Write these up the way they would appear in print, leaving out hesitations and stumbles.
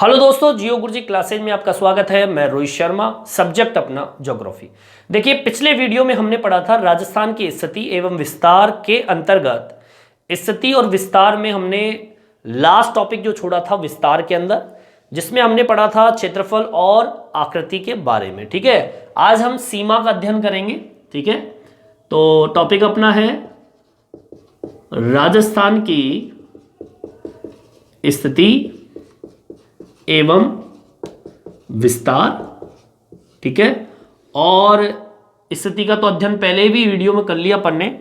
Hello दोस्तों, जियो गुरुजी classes में आपका स्वागत है। मैं रोहित शर्मा, सब्जेक्ट अपना ज्योग्राफी। देखिए, पिछले वीडियो में हमने पढ़ा था राजस्थान की स्थिति एवं विस्तार के अंतर्गत स्थिति और विस्तार में हमने लास्ट टॉपिक जो छोड़ा था विस्तार के अंदर, जिसमें हमने पढ़ा था क्षेत्रफल और आकृति के बारे में। ठीक है, आज हम सीमा का अध्ययन करेंगे। ठीक है, तो टॉपिक अपना है राजस्थान की स्थिति एवं विस्तार। ठीक है, और स्थिति का तो अध्ययन पहले भी वीडियो में कर लिया अपन ने,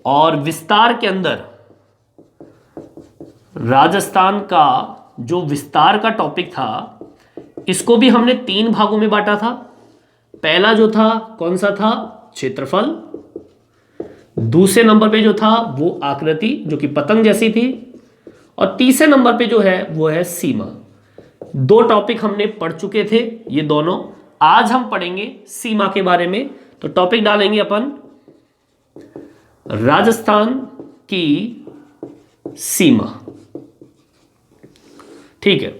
और विस्तार के अंदर राजस्थान का जो विस्तार का टॉपिक था, इसको भी हमने 3 भागों में बांटा था। पहला जो था कौन सा था? क्षेत्रफल। दूसरे नंबर पे जो था वो आकृति, जो कि पतंग जैसी थी, और तीसरे नंबर पे जो है वो है सीमा। 2 टॉपिक हमने पढ़ चुके थे ये दोनों। आज हम पढ़ेंगे सीमा के बारे में। तो टॉपिक डालेंगे अपन राजस्थान की सीमा। ठीक है,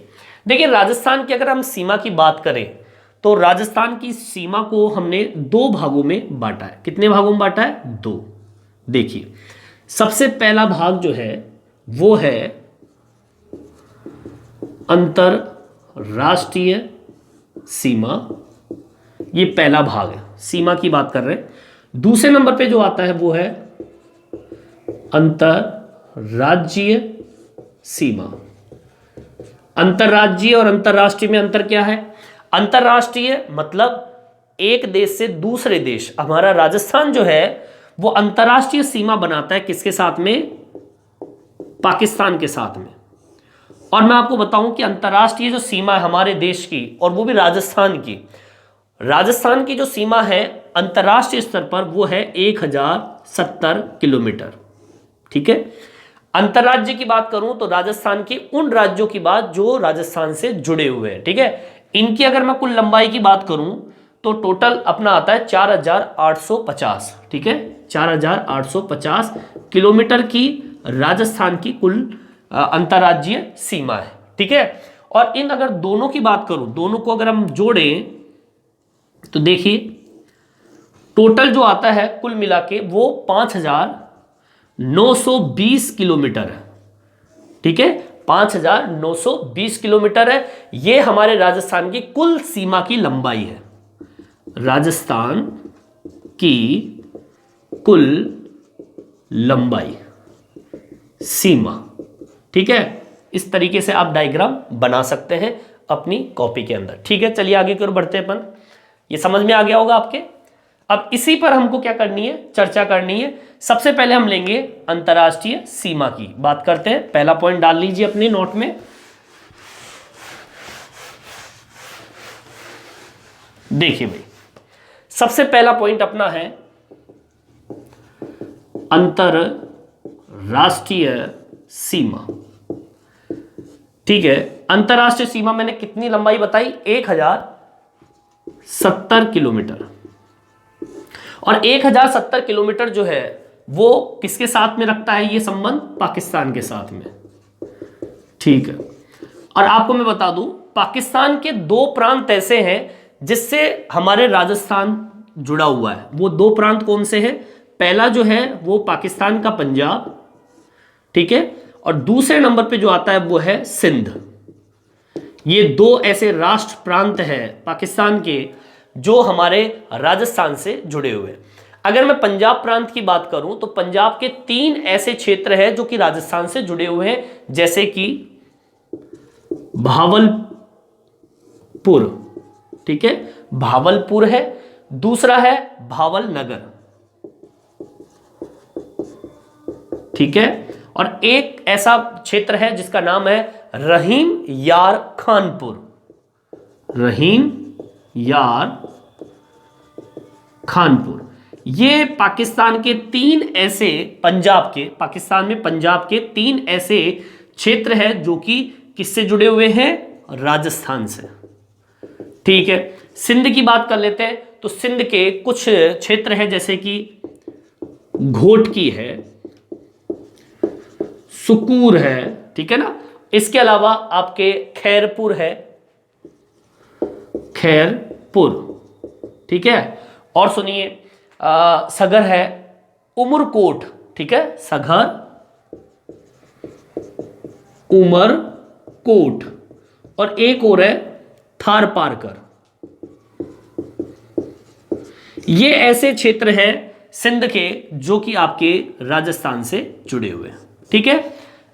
देखिए राजस्थान की अगर हम सीमा की बात करें तो राजस्थान की सीमा को हमने 2 भागों में बांटा है। कितने भागों में बांटा है? 2। देखिए, सबसे पहला भाग जो है वो है अंतरराष्ट्रीय सीमा। ये पहला भाग है, सीमा की बात कर रहे हैं। दूसरे नंबर पे जो आता है वो है अंतरराज्यीय सीमा। अंतरराज्यीय और अंतरराष्ट्रीय में अंतर क्या है? अंतरराष्ट्रीय मतलब एक देश से दूसरे देश, हमारा राजस्थान जो है वो अंतरराष्ट्रीय सीमा बनाता है। किसके साथ में? पाकिस्तान के साथ में। और मैं आपको बताऊं कि अंतरराष्ट्रीय जो सीमा है हमारे देश की, और वो भी राजस्थान की जो सीमा है अंतरराष्ट्रीय स्तर पर, वो है 1070 किलोमीटर। ठीक है, अंतरराज्य की बात करूं तो राजस्थान के उन राज्यों की बात जो राजस्थान से जुड़े हुए हैं। ठीक है, इनकी अगर मैं कुल लंबाई की बात करूं तो टोटल अपना आता है 4850। ठीक है, 4850 किलोमीटर की राजस्थान की कुल अंतरराज्यीय सीमा है। ठीक है, और इन अगर दोनों की बात करूं, दोनों को अगर हम जोड़ें तो देखिए टोटल जो आता है कुल मिला के वो 5920 किलोमीटर है। ठीक है, 5920 किलोमीटर है। ये हमारे राजस्थान की कुल सीमा की लंबाई है। राजस्थान की कुल लंबाई सीमा। ठीक है, इस तरीके से आप डायग्राम बना सकते हैं अपनी कॉपी के अंदर। ठीक है, चलिए आगे की ओर बढ़ते हैं अपन। ये समझ में आ गया होगा आपके। अब इसी पर हमको क्या करनी है? चर्चा करनी है। सबसे पहले हम लेंगे अंतरराष्ट्रीय सीमा की बात करते हैं। पहला पॉइंट डाल लीजिए अपने नोट में। देखिए भाई, सबसे पहला पॉइंट अपना है अंतरराष्ट्रीय सीमा। ठीक है, अंतरराष्ट्रीय सीमा मैंने कितनी लंबाई बताई? 1070 किलोमीटर। और 1070 किलोमीटर जो है वो किसके साथ में रखता है ये संबंध? पाकिस्तान के साथ में। ठीक है, और आपको मैं बता दूं, पाकिस्तान के 2 प्रांत ऐसे हैं जिससे हमारे राजस्थान जुड़ा हुआ है। वो 2 प्रांत कौन से हैं? पहला जो है वो पाकिस्तान का पंजाब। ठीक है, और दूसरे नंबर पे जो आता है वो है सिंध। ये 2 ऐसे राष्ट्र प्रांत हैं पाकिस्तान के जो हमारे राजस्थान से जुड़े हुए हैं। अगर मैं पंजाब प्रांत की बात करूं तो पंजाब के 3 ऐसे क्षेत्र हैं जो कि राजस्थान से जुड़े हुए हैं, जैसे कि भावलपुर। ठीक है, भावलपुर है। दूसरा है भावल नगर। ठीक है, और एक ऐसा क्षेत्र है जिसका नाम है रहीम यार खानपुर। रहीम यार खानपुर। ये पाकिस्तान के 3 ऐसे पाकिस्तान में पंजाब के 3 ऐसे क्षेत्र हैं जो कि किससे जुड़े हुए हैं? राजस्थान से। ठीक है, सिंध की बात कर लेते हैं तो सिंध के कुछ क्षेत्र हैं जैसे कि घोटकी है, सुकूर है, ठीक है ना, इसके अलावा आपके खैरपुर है, खैरपुर, ठीक है। और सुनिए सगर है उमरकोट, ठीक है, सगर उमरकोट। और एक और है थार पारकर। ये ऐसे क्षेत्र हैं सिंध के जो कि आपके राजस्थान से जुड़े हुए हैं, ठीक है।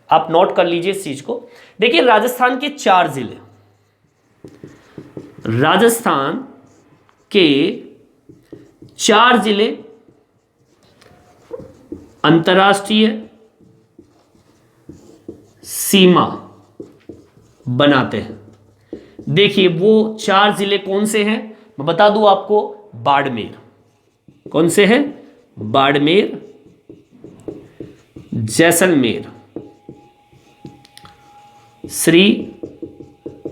आप नोट कर लीजिए इस चीज को। देखिए राजस्थान के 4 जिले, राजस्थान के 4 जिले अंतर्राष्ट्रीय सीमा बनाते हैं। देखिए वो 4 जिले कौन से हैं, मैं बता दूं आपको। बाड़मेर, कौन से हैं? बाड़मेर, जैसलमेर, श्री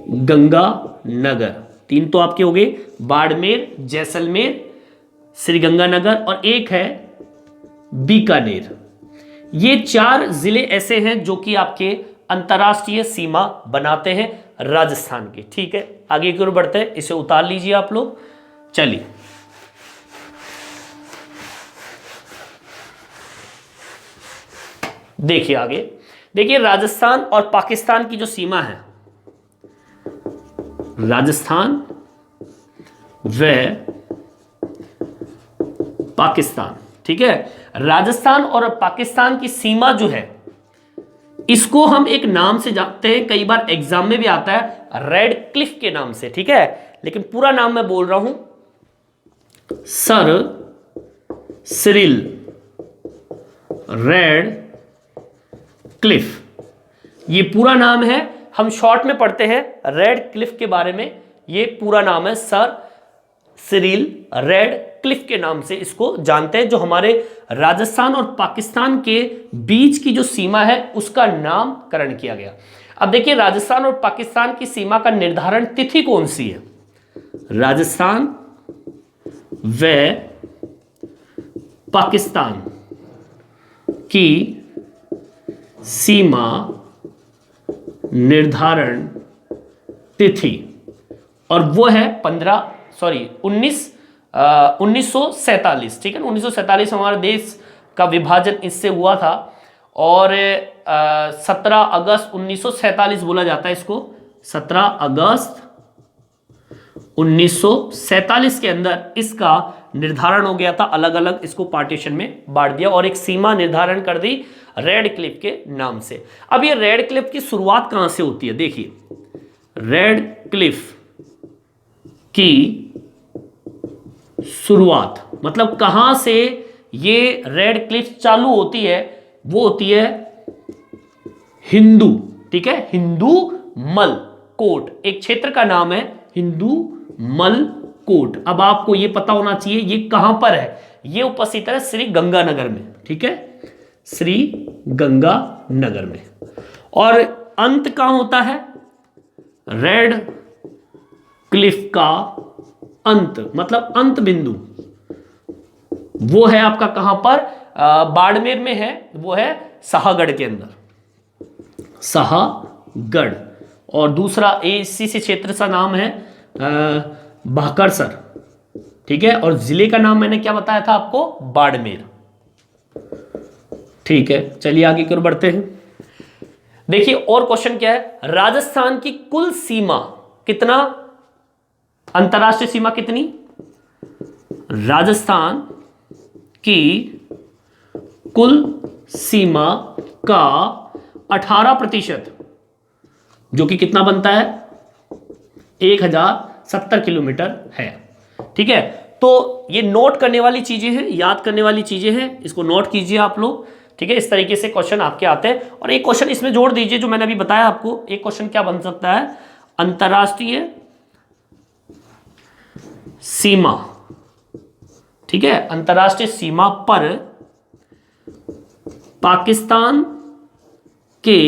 गंगानगर। 3 तो आपके हो गए, बाड़मेर, जैसलमेर, श्री गंगानगर, और एक है बीकानेर। ये 4 जिले ऐसे हैं जो कि आपके अंतर्राष्ट्रीय सीमा बनाते हैं राजस्थान की, ठीक है। आगे की ओर बढ़ते हैं, इसे उतार लीजिए आप लोग। चलिए देखिए आगे। देखिए राजस्थान और पाकिस्तान की जो सीमा है, राजस्थान व पाकिस्तान, ठीक है। राजस्थान और पाकिस्तान की सीमा जो है, इसको हम एक नाम से जानते हैं, कई बार एग्जाम में भी आता है रेड क्लिफ के नाम से, ठीक है। लेकिन पूरा नाम मैं बोल रहा हूं, सर सिरिल रेड क्लिफ, ये पूरा नाम है। हम शॉर्ट में पढ़ते हैं रेड क्लिफ के बारे में, ये पूरा नाम है सर सिरिल रेड क्लिफ के नाम से इसको जानते हैं, जो हमारे राजस्थान और पाकिस्तान के बीच की जो सीमा है उसका नामकरण किया गया। अब देखिए राजस्थान और पाकिस्तान की सीमा का निर्धारण तिथि कौन सी है? राजस्थान व पाकिस्तान की सीमा निर्धारण तिथि, और वो है 1947, ठीक है। 1947 हमारे देश का विभाजन इससे हुआ था, और 17 अगस्त 1947 बोला जाता है इसको। 17 अगस्त 1947 के अंदर इसका निर्धारण हो गया था, अलग अलग इसको पार्टीशन में बांट दिया और एक सीमा निर्धारण कर दी रेड क्लिफ के नाम से। अब ये रेड क्लिफ की शुरुआत कहां से होती है? देखिए रेड क्लिफ की शुरुआत मतलब कहां से ये रेड क्लिफ चालू होती है, वो होती है हिंदू, ठीक है, हिंदू मल कोट, एक क्षेत्र का नाम है हिंदू मल कोट। अब आपको ये पता होना चाहिए ये कहां पर है, ये उपस्थित है श्री गंगानगर में, ठीक है, श्री गंगानगर में। और अंत कहां होता है? रेड क्लिफ का अंत मतलब अंत बिंदु वो है आपका कहां पर? बाड़मेर में है, वो है शाहगढ़ के अंदर, शाहगढ़। और दूसरा इसी से क्षेत्र का नाम है भाकरसर, ठीक है। और जिले का नाम मैंने क्या बताया था आपको? बाड़मेर, ठीक है। चलिए आगे की ओर बढ़ते हैं। देखिए और क्वेश्चन क्या है, राजस्थान की कुल सीमा कितना, अंतरराष्ट्रीय सीमा कितनी? राजस्थान की कुल सीमा का 18%, जो कि कितना बनता है? 1070 किलोमीटर है, ठीक है। तो ये नोट करने वाली चीजें हैं, याद करने वाली चीजें हैं, इसको नोट कीजिए आप लोग, ठीक है। इस तरीके से क्वेश्चन आपके आते हैं। और एक क्वेश्चन इसमें जोड़ दीजिए जो मैंने अभी बताया आपको। एक क्वेश्चन क्या बन सकता है? अंतरराष्ट्रीय सीमा, ठीक है, अंतरराष्ट्रीय सीमा पर पाकिस्तान के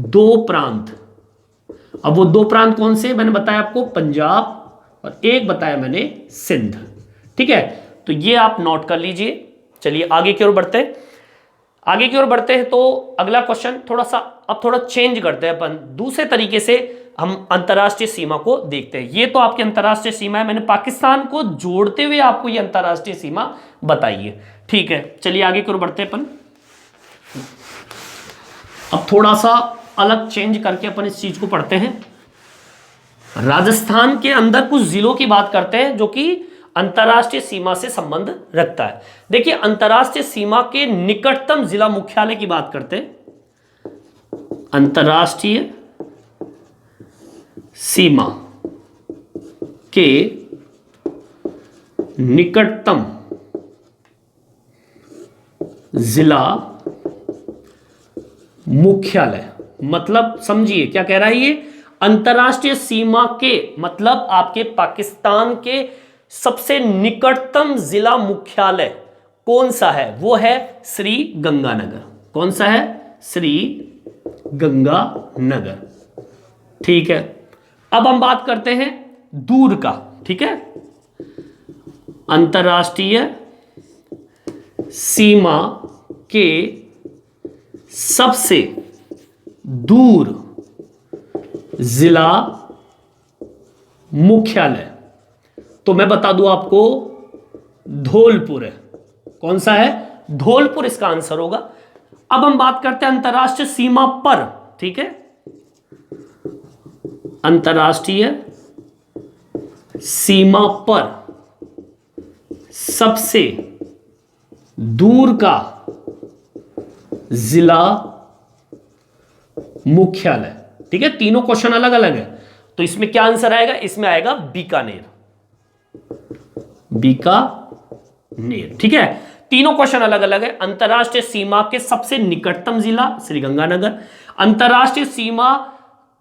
2 प्रांत। अब वो 2 प्रांत कौन से? मैंने बताया आपको पंजाब, और एक बताया मैंने सिंध, ठीक है। तो ये आप नोट कर लीजिए। चलिए आगे की ओर बढ़ते हैं। आगे की ओर बढ़ते हैं तो अगला क्वेश्चन थोड़ा चेंज करते हैं अपन, दूसरे तरीके से हम अंतरराष्ट्रीय सीमा को देखते हैं। ये तो आपकी अंतरराष्ट्रीय सीमा है, मैंने पाकिस्तान को जोड़ते हुए आपको ये अंतरराष्ट्रीय सीमा बताई है। ठीक है, चलिए आगे की ओर बढ़ते हैं अपन। अब थोड़ा सा अलग चेंज करके अपन इस चीज को पढ़ते हैं। राजस्थान के अंदर कुछ जिलों की बात करते हैं जो कि अंतरराष्ट्रीय सीमा से संबंध रखता है। देखिए, अंतरराष्ट्रीय सीमा के निकटतम जिला मुख्यालय की बात करते हैं। अंतरराष्ट्रीय सीमा के निकटतम जिला मुख्यालय, मतलब समझिए क्या कह रहा है ये, अंतरराष्ट्रीय सीमा के मतलब आपके पाकिस्तान के सबसे निकटतम जिला मुख्यालय कौन सा है? वो है श्री गंगानगर। कौन सा है? श्री गंगानगर। ठीक है, अब हम बात करते हैं दूर का। ठीक है, अंतरराष्ट्रीय सीमा के सबसे दूर जिला मुख्यालय, तो मैं बता दूं आपको, धौलपुर है। कौन सा है? धौलपुर इसका आंसर होगा। अब हम बात करते हैं अंतरराष्ट्रीय सीमा पर। ठीक है, अंतरराष्ट्रीय सीमा पर सबसे दूर का जिला मुख्यालय। ठीक है, तीनों क्वेश्चन अलग अलग है, तो इसमें क्या आंसर आएगा? इसमें आएगा बीकानेर। बीकानेर। ठीक है, तीनों क्वेश्चन अलग अलग है। अंतरराष्ट्रीय सीमा के सबसे निकटतम जिला श्रीगंगानगर, अंतरराष्ट्रीय सीमा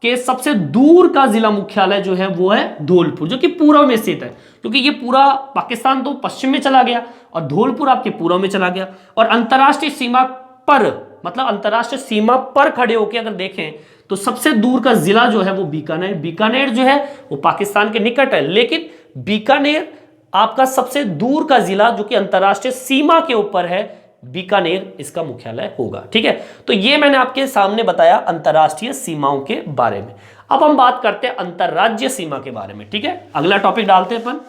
के सबसे दूर का जिला मुख्यालय जो है वो है धौलपुर, जो कि पूर्व में स्थित है, क्योंकि ये पूरा पाकिस्तान तो पश्चिम में चला गया और धौलपुर आपके पूर्व में चला गया। और अंतरराष्ट्रीय सीमा पर मतलब अंतरराष्ट्रीय सीमा पर खड़े होकर अगर देखें तो सबसे दूर का जिला जो है वो बीकानेर। बीकानेर जो है वो पाकिस्तान के निकट है, लेकिन बीकानेर आपका सबसे दूर का जिला जो कि अंतरराष्ट्रीय सीमा के ऊपर है, बीकानेर इसका मुख्यालय होगा। ठीक है, तो ये मैंने आपके सामने बताया अंतरराष्ट्रीय सीमाओं के बारे में। अब हम बात करते हैं अंतरराज्यीय सीमा के बारे में। ठीक है, अगला टॉपिक डालते हैं अपन,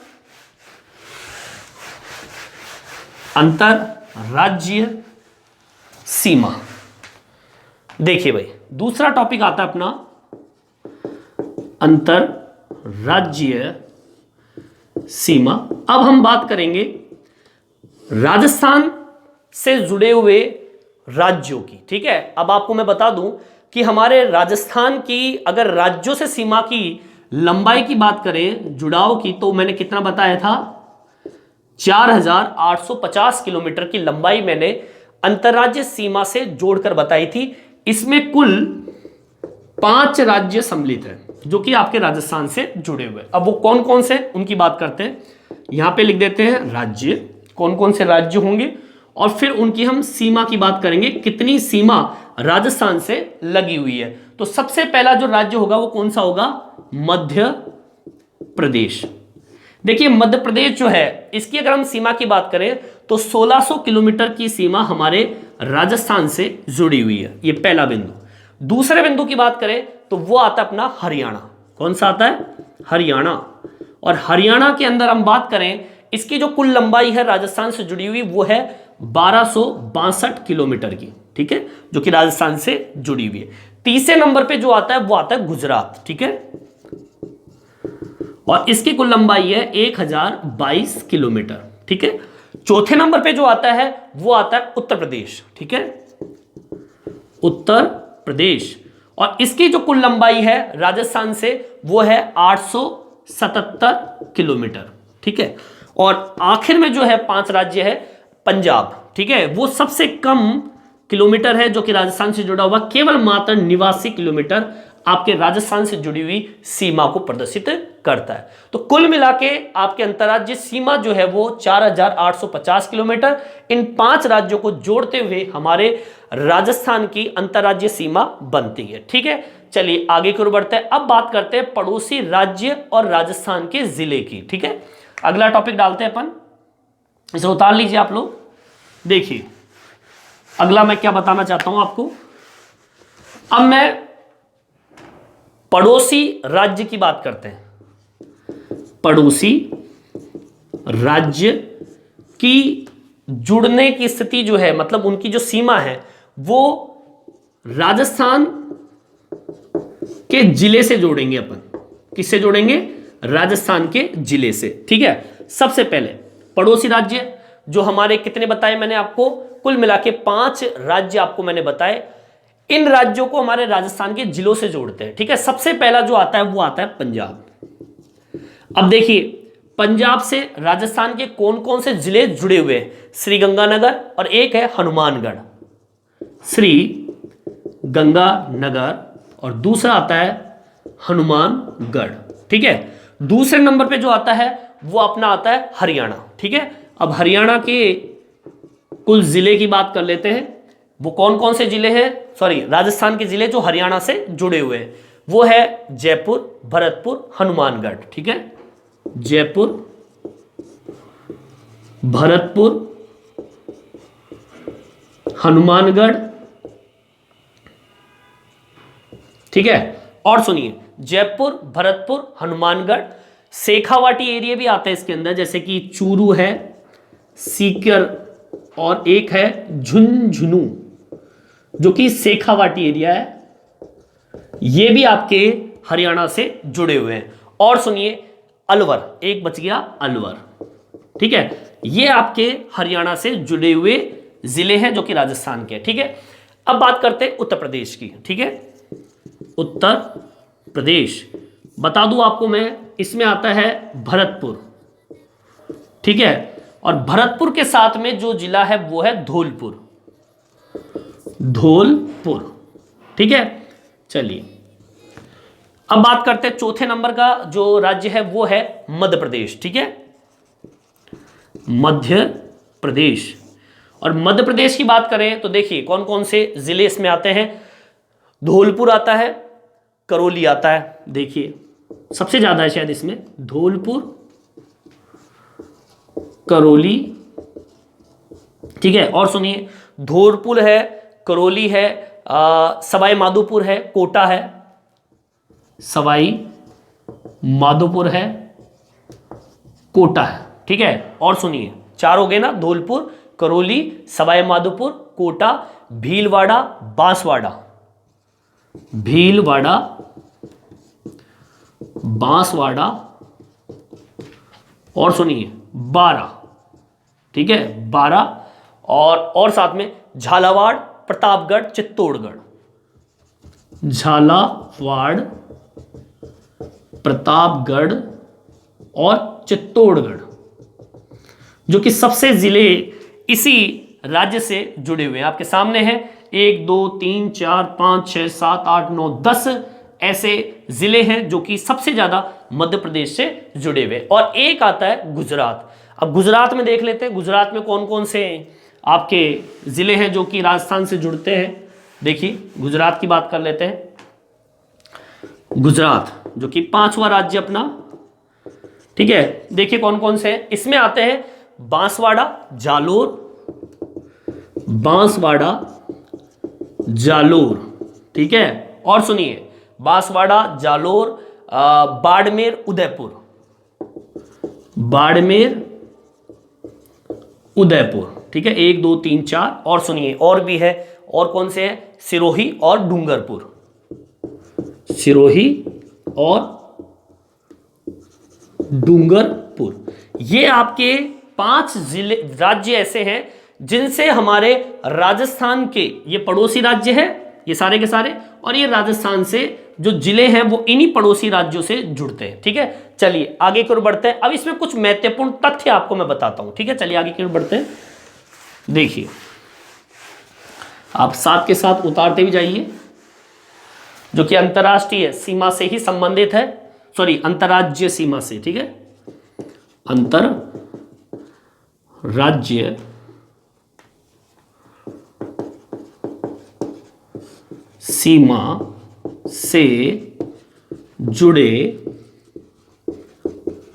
अंतरराज्यीय सीमा। देखिए भाई, दूसरा टॉपिक आता है अपना अंतरराज्यीय सीमा। अब हम बात करेंगे राजस्थान से जुड़े हुए राज्यों की। ठीक है, अब आपको मैं बता दूं कि हमारे राजस्थान की अगर राज्यों से सीमा की लंबाई की बात करें, जुड़ाव की, तो मैंने कितना बताया था? 4850 किलोमीटर की लंबाई मैंने अंतरराज्यीय सीमा से जोड़कर बताई थी। इसमें कुल 5 राज्य सम्मिलित हैं जो कि आपके राजस्थान से जुड़े हुए। अब वो कौन कौन से, उनकी बात करते हैं। यहां पे लिख देते हैं राज्य, कौन कौन से राज्य होंगे, और फिर उनकी हम सीमा की बात करेंगे, कितनी सीमा राजस्थान से लगी हुई है। तो सबसे पहला जो राज्य होगा वो कौन सा होगा? मध्य प्रदेश। देखिए, मध्य प्रदेश जो है, इसकी अगर हम सीमा की बात करें तो 1600 किलोमीटर की सीमा हमारे राजस्थान से जुड़ी हुई है। ये पहला बिंदु। दूसरे बिंदु की बात करें तो वो आता है अपना हरियाणा। कौन सा आता है? हरियाणा। और हरियाणा के अंदर हम बात करें, इसकी जो कुल लंबाई है राजस्थान से जुड़ी हुई वो है 1262 किलोमीटर की। ठीक है, जो कि राजस्थान से जुड़ी हुई है। तीसरे नंबर पे जो आता है वो आता है गुजरात। ठीक है, और इसकी कुल लंबाई है 1022 किलोमीटर। ठीक है, चौथे नंबर पे जो आता है वो आता है उत्तर प्रदेश। ठीक है, उत्तर प्रदेश, और इसकी जो कुल लंबाई है राजस्थान से वो है 877 किलोमीटर। ठीक है, और आखिर में जो है 5 राज्य है पंजाब। ठीक है, वो सबसे कम किलोमीटर है जो कि राजस्थान से जुड़ा हुआ, केवल मात्र 89 किलोमीटर आपके राजस्थान से जुड़ी हुई सीमा को प्रदर्शित करता है। तो कुल मिला के आपके अंतर्राज्यीय सीमा जो है वो 4850 किलोमीटर, इन 5 राज्यों को जोड़ते हुए हमारे राजस्थान की अंतर्राज्यीय सीमा बनती है। ठीक है, चलिए आगे की ओर बढ़ते हैं। अब बात करते हैं पड़ोसी राज्य और राजस्थान के जिले की। ठीक है, अगला टॉपिक डालते हैं अपन, इसे उतार लीजिए आप लोग। देखिए, अगला मैं क्या बताना चाहता हूं आपको, अब मैं पड़ोसी राज्य की बात करते हैं। पड़ोसी राज्य की जुड़ने की स्थिति जो है, मतलब उनकी जो सीमा है वो राजस्थान के जिले से जोड़ेंगे अपन। किससे जोड़ेंगे? राजस्थान के जिले से। ठीक है, सबसे पहले पड़ोसी राज्य जो हमारे कितने बताए मैंने आपको, कुल मिला के 5 राज्य आपको मैंने बताए। इन राज्यों को हमारे राजस्थान के जिलों से जोड़ते हैं। ठीक है, सबसे पहला जो आता है वो आता है पंजाब। अब देखिए, पंजाब से राजस्थान के कौन कौन से जिले जुड़े हुए हैं? श्री गंगानगर और एक है हनुमानगढ़। श्री गंगानगर और दूसरा आता है हनुमानगढ़। ठीक है, दूसरे नंबर पे जो आता है वो अपना आता है हरियाणा। ठीक है, अब हरियाणा के कुल जिले की बात कर लेते हैं। वो कौन कौन से जिले हैं? सॉरी, राजस्थान के जिले जो हरियाणा से जुड़े हुए हैं वो है जयपुर, भरतपुर, हनुमानगढ़। ठीक है, जयपुर, भरतपुर, हनुमानगढ़। ठीक है, और सुनिए, जयपुर, भरतपुर, हनुमानगढ़, शेखावाटी एरिया भी आता है इसके अंदर, जैसे कि चूरू है, सीकर और एक है झुंझुनू जो कि शेखावाटी एरिया है। ये भी आपके हरियाणा से जुड़े हुए हैं। और सुनिए, अलवर, एक बच गया अलवर। ठीक है, ये आपके हरियाणा से जुड़े हुए जिले हैं जो कि राजस्थान के। ठीक है, अब बात करते हैं उत्तर प्रदेश की। ठीक है, उत्तर प्रदेश बता दूं आपको मैं, इसमें आता है भरतपुर। ठीक है, और भरतपुर के साथ में जो जिला है वो है धौलपुर। धौलपुर। ठीक है, चलिए अब बात करते हैं चौथे नंबर का जो राज्य है वो है मध्य प्रदेश। ठीक है, मध्य प्रदेश। और मध्य प्रदेश की बात करें तो देखिए कौन कौन से जिले इसमें आते हैं। धौलपुर आता है, करौली आता है, देखिए सबसे ज्यादा है शायद इसमें, धौलपुर, करौली। ठीक है, और सुनिए, धौलपुर है, करौली है, सवाई माधोपुर है, कोटा है, सवाई माधोपुर है, कोटा है। ठीक है, और सुनिए, 4 हो गए ना, धौलपुर, करौली, सवाई माधोपुर, कोटा, भीलवाड़ा, बांसवाड़ा। भीलवाड़ा, बांसवाड़ा, और सुनिए 12। ठीक है, 12, और साथ में झालावाड़, प्रतापगढ़, चित्तौड़गढ़। झालावाड़, प्रतापगढ़ और चित्तौड़गढ़ जो कि सबसे जिले इसी राज्य से जुड़े हुए हैं। आपके सामने है 1 2 3 4 5 6 7 8 9 10 ऐसे जिले हैं जो कि सबसे ज्यादा मध्य प्रदेश से जुड़े हुए। और एक आता है गुजरात। अब गुजरात में देख लेते हैं, गुजरात में कौन कौन से आपके जिले हैं जो कि राजस्थान से जुड़ते हैं। देखिए, गुजरात की बात कर लेते हैं। गुजरात जो कि 5वां राज्य अपना। ठीक है, देखिए कौन कौन से हैं। इसमें आते हैं बांसवाड़ा, जालोर, बांसवाड़ा, जालोर। ठीक है, और सुनिए, बांसवाड़ा, जालोर, बाड़मेर, उदयपुर। बाड़मेर, उदयपुर। ठीक है, 1 2 3 4। और सुनिए, और भी है, और कौन से हैं? सिरोही और डूंगरपुर। सिरोही और डूंगरपुर। ये आपके 5 जिले राज्य ऐसे हैं जिनसे हमारे राजस्थान के, ये पड़ोसी राज्य है ये सारे के सारे, और ये राजस्थान से जो जिले हैं वो इन्हीं पड़ोसी राज्यों से जुड़ते हैं। ठीक है, चलिए आगे की ओर बढ़ते हैं। अब इसमें कुछ महत्वपूर्ण तथ्य आपको मैं बताता हूं। ठीक है, चलिए आगे की ओर बढ़ते हैं। देखिए, आप साथ के साथ उतारते भी जाइए, जो कि अंतर्राष्ट्रीय सीमा से ही संबंधित है, सॉरी अंतर्राज्यीय सीमा से। ठीक है, अंतर्राज्यीय सीमा से जुड़े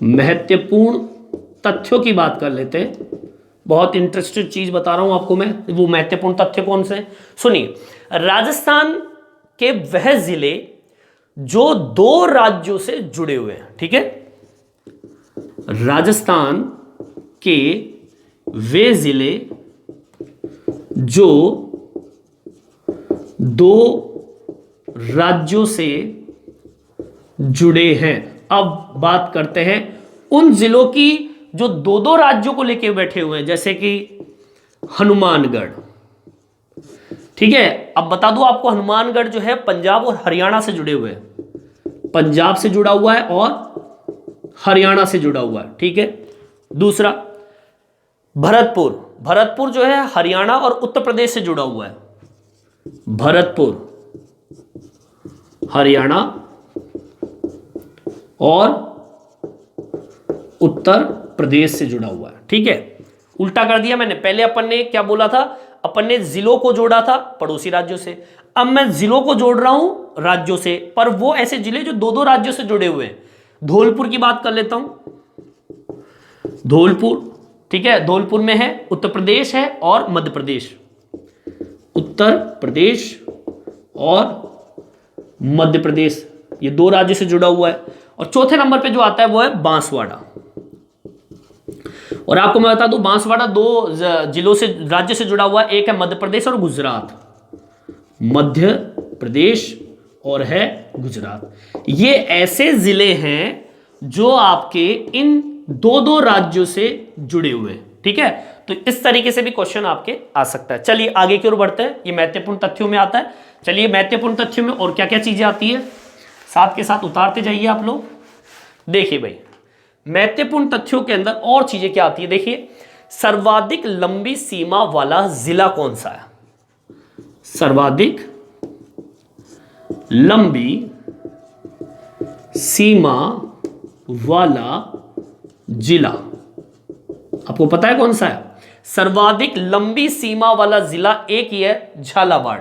महत्वपूर्ण तथ्यों की बात कर लेते हैं। बहुत इंटरेस्टेड चीज बता रहा हूं आपको मैं, वो महत्वपूर्ण तथ्य कौन से हैं सुनिए। राजस्थान के वह जिले जो दो राज्यों से जुड़े हुए हैं, ठीक है, राजस्थान के वे जिले जो दो राज्यों से जुड़े हैं। अब बात करते हैं उन जिलों की जो दो दो राज्यों को लेकर बैठे हुए हैं, जैसे कि हनुमानगढ़, ठीक है। अब बता दूं आपको, हनुमानगढ़ जो है पंजाब और हरियाणा से जुड़े हुए हैं, पंजाब से जुड़ा हुआ है और हरियाणा से जुड़ा हुआ है, ठीक है। दूसरा भरतपुर, भरतपुर जो है हरियाणा और उत्तर प्रदेश से जुड़ा हुआ है, भरतपुर हरियाणा और उत्तर प्रदेश से जुड़ा हुआ है, ठीक है। उल्टा कर दिया मैंने, पहले अपन ने क्या बोला था, अपन ने जिलों को जोड़ा था पड़ोसी राज्यों से, अब मैं जिलों को जोड़ रहा हूं राज्यों से, पर वो ऐसे जिले जो दो दो राज्यों से जुड़े हुए हैं। धौलपुर की बात कर लेता हूं, धौलपुर, ठीक है, धौलपुर में है, उत्तर प्रदेश है और मध्य प्रदेश, उत्तर प्रदेश और मध्य प्रदेश, ये दो राज्यों से जुड़ा हुआ है। और चौथे नंबर पे जो आता है वो है बांसवाड़ा। और आपको मैं बता दूं, बांसवाड़ा दो जिलों से, राज्य से जुड़ा हुआ है, एक है मध्य प्रदेश और गुजरात, मध्य प्रदेश और है गुजरात। ये ऐसे जिले हैं जो आपके इन दो दो राज्यों से जुड़े हुए हैं, ठीक है। तो इस तरीके से भी क्वेश्चन आपके आ सकता है। चलिए आगे की ओर बढ़ते हैं, ये महत्वपूर्ण तथ्यों में आता है। चलिए महत्वपूर्ण तथ्यों में और क्या क्या चीजें आती है, साथ के साथ उतारते जाइए आप लोग। देखिए भाई, महत्वपूर्ण तथ्यों के अंदर और चीजें क्या आती है, देखिए, सर्वाधिक लंबी सीमा वाला जिला कौन सा है, सर्वाधिक लंबी सीमा वाला जिला आपको पता है कौन सा है? सर्वाधिक लंबी सीमा वाला जिला एक ही है, झालावाड़।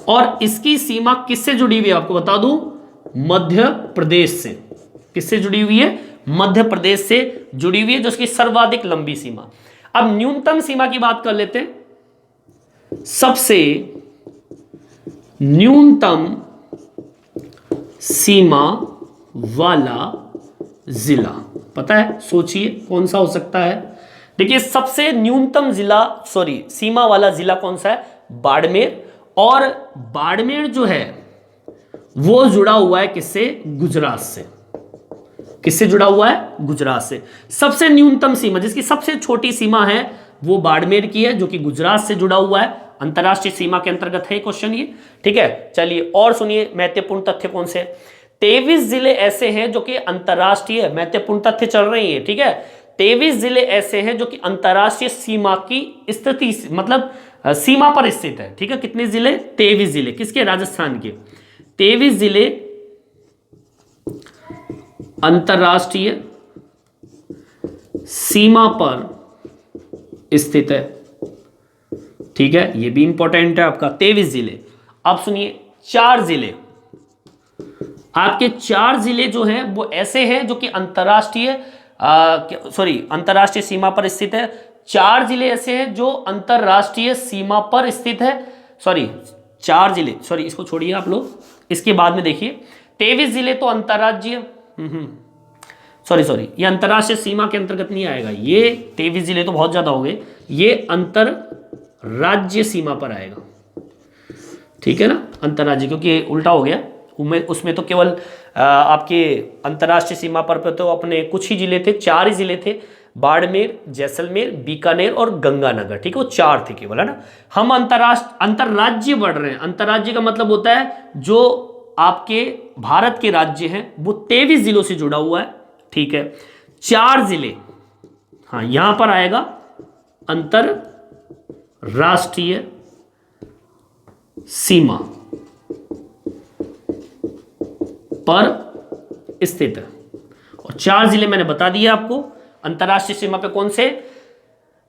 और इसकी सीमा किससे जुड़ी हुई है आपको बता दूं, मध्य प्रदेश से। किससे जुड़ी हुई है? मध्य प्रदेश से जुड़ी हुई है, जो उसकी सर्वाधिक लंबी सीमा। अब न्यूनतम सीमा की बात कर लेते हैं। सबसे न्यूनतम सीमा वाला जिला पता है? सोचिए कौन सा हो सकता है। देखिए, सबसे न्यूनतम जिला, सॉरी, सीमा वाला जिला कौन सा है? बाड़मेर। और बाड़मेर जो है वो जुड़ा हुआ है किससे? गुजरात से। किससे जुड़ा हुआ है? गुजरात से। सबसे न्यूनतम सीमा, जिसकी सबसे छोटी सीमा है, वो बाड़मेर की है, जो कि गुजरात से जुड़ा हुआ है। अंतरराष्ट्रीय सीमा के अंतर्गत है क्वेश्चन ये, ठीक है। चलिए और सुनिए महत्वपूर्ण तथ्य कौन से? 23 जिले ऐसे हैं जो कि अंतरराष्ट्रीय, महत्वपूर्ण तथ्य चल रही है, ठीक है। 23 जिले ऐसे हैं जो कि अंतरराष्ट्रीय सीमा की स्थिति, मतलब सीमा पर स्थित है, ठीक है। कितने जिले? 23 जिले। किसके? राजस्थान के। 23 जिले अंतरराष्ट्रीय सीमा पर स्थित है, ठीक है। ये भी इंपॉर्टेंट है आपका, 23 जिले। अब सुनिए, 4 जिले, आपके 4 जिले जो हैं वो ऐसे हैं जो कि अंतरराष्ट्रीय सीमा पर स्थित है। 4 जिले ऐसे हैं जो अंतरराष्ट्रीय सीमा पर स्थित है। 4 जिले, इसको छोड़िए आप लोग, इसके बाद में देखिए 23 जिले तो अंतरराज्यीय, ये अंतरराष्ट्रीय सीमा के अंतर्गत नहीं आएगा। ये 23 जिले तो बहुत ज्यादा हो गए, ये अंतरराज्य सीमा पर आएगा, ठीक है ना। अंतरराज्य, क्योंकि उल्टा हो गया, उसमें तो केवल आपके अंतरराष्ट्रीय सीमा पर तो अपने कुछ ही जिले थे, 4 ही जिले थे, बाड़मेर, जैसलमेर, बीकानेर और गंगानगर, ठीक है। वो 4 थे केवल, है ना। हम अंतरराज्य बढ़ रहे हैं। अंतरराज्य का मतलब होता है जो आपके भारत के राज्य हैं वो 23 जिलों से जुड़ा हुआ है, ठीक है। 4 जिले, हाँ, यहां पर आएगा अंतरराष्ट्रीय सीमा पर स्थित है। और 4 जिले मैंने बता दिए आपको अंतरराष्ट्रीय सीमा पे कौन से?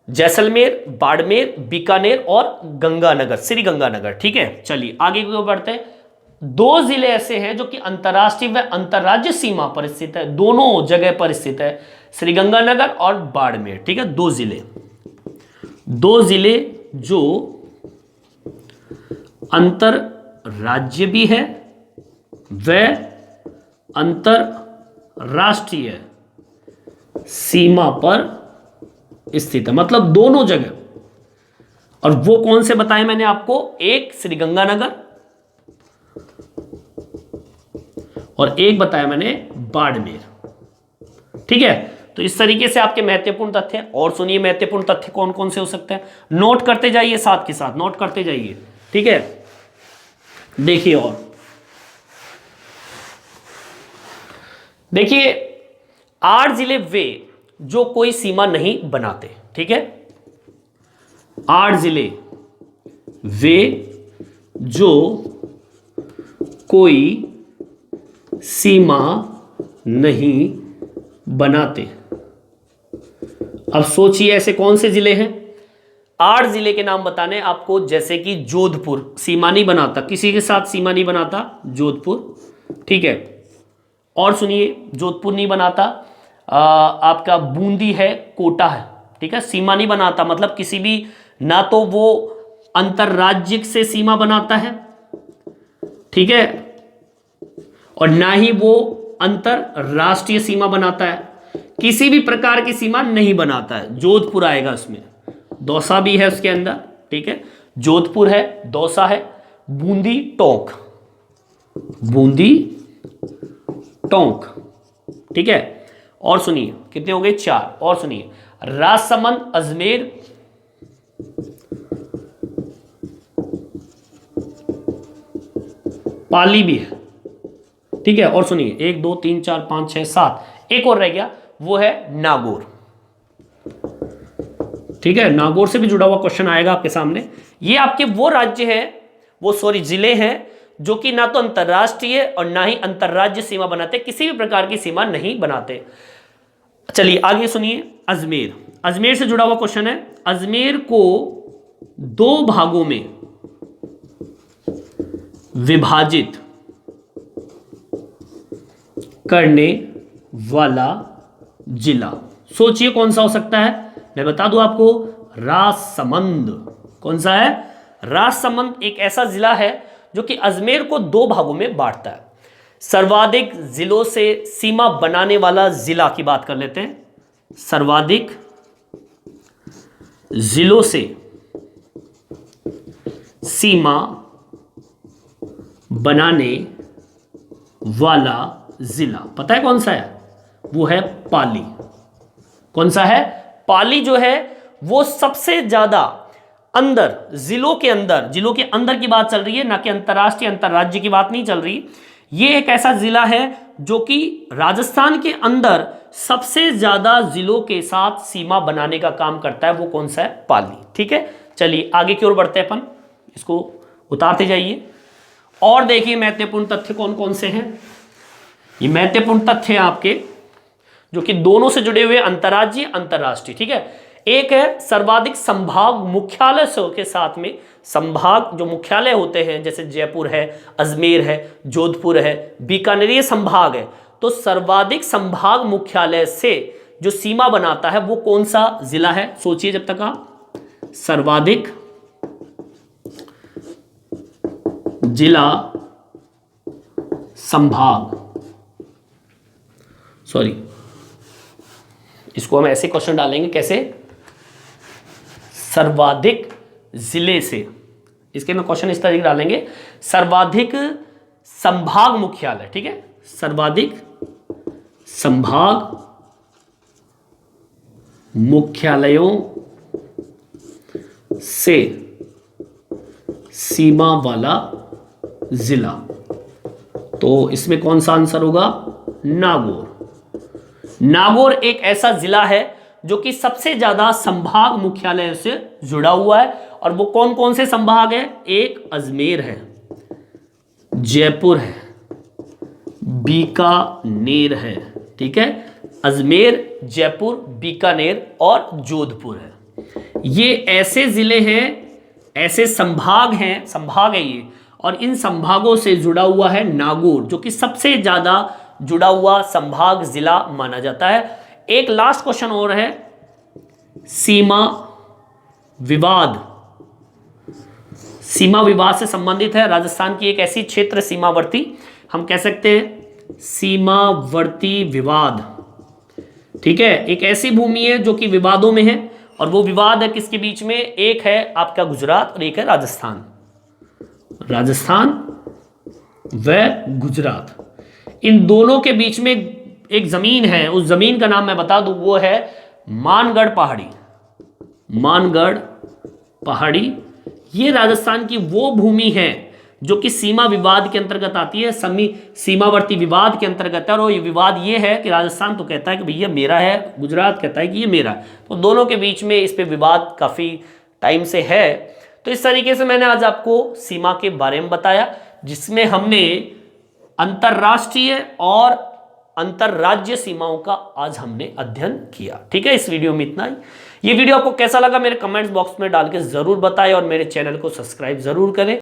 जैसलमेर, बाड़मेर, बीकानेर और गंगानगर, श्री गंगानगर, ठीक है। चलिए आगे की ओर बढ़ते हैं। 2 जिले ऐसे हैं जो कि अंतरराष्ट्रीय व अंतरराज्य सीमा पर स्थित है, दोनों जगह पर स्थित है। श्रीगंगानगर और बाड़मेर, ठीक है, दो जिले जो अंतरराज्य भी है व अंतरराष्ट्रीय सीमा पर स्थित है, मतलब दोनों जगह। और वो कौन से बताए मैंने आपको, एक श्रीगंगानगर और एक बताया मैंने बाड़मेर, ठीक है। तो इस तरीके से आपके महत्वपूर्ण तथ्य। और सुनिए महत्वपूर्ण तथ्य कौन कौन से हो सकते हैं, नोट करते जाइए, साथ के साथ नोट करते जाइए, ठीक है। देखिए, और देखिए 8 जिले वे जो कोई सीमा नहीं बनाते, ठीक है। 8 जिले वे जो कोई सीमा नहीं बनाते। अब सोचिए ऐसे कौन से जिले हैं, 8 जिले के नाम बताने आपको, जैसे कि जोधपुर सीमा नहीं बनाता, किसी के साथ सीमा नहीं बनाता जोधपुर, ठीक है। और सुनिए जोधपुर नहीं बनाता, आपका बूंदी है, कोटा है, ठीक है, सीमा नहीं बनाता, मतलब किसी भी, ना तो वो अंतरराज्य से सीमा बनाता है, ठीक है, और ना ही वो अंतरराष्ट्रीय सीमा बनाता है, किसी भी प्रकार की सीमा नहीं बनाता है। जोधपुर आएगा उसमें, दौसा भी है उसके अंदर, ठीक है, जोधपुर है, दौसा है, बूंदी टोंक, ठीक है। और सुनिए कितने हो गए, 4। और सुनिए राजसमंद, अजमेर, पाली भी है, ठीक है। और सुनिए 1 2 3 4 5 6 7, एक और रह गया, वो है नागौर, ठीक है। नागौर से भी जुड़ा हुआ क्वेश्चन आएगा आपके सामने। ये आपके वो राज्य है, वो सॉरी जिले हैं जो कि ना तो अंतरराष्ट्रीय और ना ही अंतरराज्य सीमा बनाते, किसी भी प्रकार की सीमा नहीं बनाते। चलिए आगे सुनिए, अजमेर से जुड़ा हुआ क्वेश्चन है। अजमेर को 2 भागों में विभाजित करने वाला जिला, सोचिए कौन सा हो सकता है। मैं बता दूं आपको, राजसमंद। कौन सा है, राजसमंद एक ऐसा जिला है जो कि अजमेर को 2 भागों में बांटता है। सर्वाधिक जिलों से सीमा बनाने वाला जिला की बात कर लेते हैं। सर्वाधिक जिलों से सीमा बनाने वाला जिला पता है कौन सा है, वो है पाली। कौन सा है, पाली जो है वो सबसे ज्यादा अंदर, जिलों के अंदर की बात चल रही है, ना कि अंतरराष्ट्रीय अंतरराज्य की बात नहीं चल रही। ये एक ऐसा जिला है जो कि राजस्थान के अंदर सबसे ज्यादा जिलों के साथ सीमा बनाने का काम करता है। वो कौन सा है, पाली। ठीक है, चलिए आगे की ओर बढ़ते हैं अपन, इसको उतारते जाइए और देखिए महत्वपूर्ण तथ्य कौन कौन से हैं। ये महत्वपूर्ण तथ्य हैं आपके जो कि दोनों से जुड़े हुए, अंतरराज्यीय अंतरराष्ट्रीय। ठीक है, एक है सर्वाधिक संभाग मुख्यालय के साथ में, संभाग जो मुख्यालय होते हैं जैसे जयपुर है, अजमेर है, जोधपुर है, बीकानेर, ये संभाग है। तो सर्वाधिक संभाग मुख्यालय से जो सीमा बनाता है वो कौन सा जिला है, सोचिए जब तक आप। सर्वाधिक जिला संभाग, सॉरी इसको हम ऐसे क्वेश्चन डालेंगे, कैसे, सर्वाधिक जिले से, इसके में क्वेश्चन इस तरीके डालेंगे, सर्वाधिक संभाग मुख्यालय। ठीक है, सर्वाधिक संभाग मुख्यालयों से सीमा वाला जिला, तो इसमें कौन सा आंसर होगा, नागौर। नागौर एक ऐसा जिला है जो कि सबसे ज्यादा संभाग मुख्यालय से जुड़ा हुआ है। और वो कौन कौन से संभाग है, एक अजमेर है, जयपुर है, बीकानेर है। ठीक है, अजमेर, जयपुर, बीकानेर और जोधपुर है। ये ऐसे जिले हैं, ऐसे संभाग हैं, संभाग है ये, और इन संभागों से जुड़ा हुआ है नागौर, जो कि सबसे ज्यादा जुड़ा हुआ संभाग जिला माना जाता है। एक लास्ट क्वेश्चन और है, सीमा विवाद। सीमा विवाद से संबंधित है राजस्थान की एक ऐसी क्षेत्र सीमावर्ती, हम कह सकते हैं सीमावर्ती विवाद। ठीक है, एक ऐसी भूमि है जो कि विवादों में है, और वो विवाद है किसके बीच में, एक है आपका गुजरात और एक है राजस्थान, राजस्थान व गुजरात। इन दोनों के बीच में एक जमीन है, उस जमीन का नाम मैं बता दूं, वो है मानगढ़ पहाड़ी। मानगढ़ पहाड़ी ये राजस्थान की वो भूमि है जो कि सीमा विवाद के अंतर्गत आती है, सीमावर्ती विवाद के अंतर्गत है। और ये विवाद ये है कि राजस्थान तो कहता है कि भैया मेरा है, गुजरात कहता है कि ये मेरा है, तो दोनों के बीच में इस पे विवाद काफ़ी टाइम से है। तो इस तरीके से मैंने आज आपको सीमा के बारे में बताया, जिसमें हमने अंतर्राष्ट्रीय और अंतर्राज्य सीमाओं का आज हमने अध्ययन किया। ठीक है, इस वीडियो में इतना ही। ये वीडियो आपको कैसा लगा मेरे कमेंट्स बॉक्स में डाल के जरूर बताएं, और मेरे चैनल को सब्सक्राइब जरूर करें।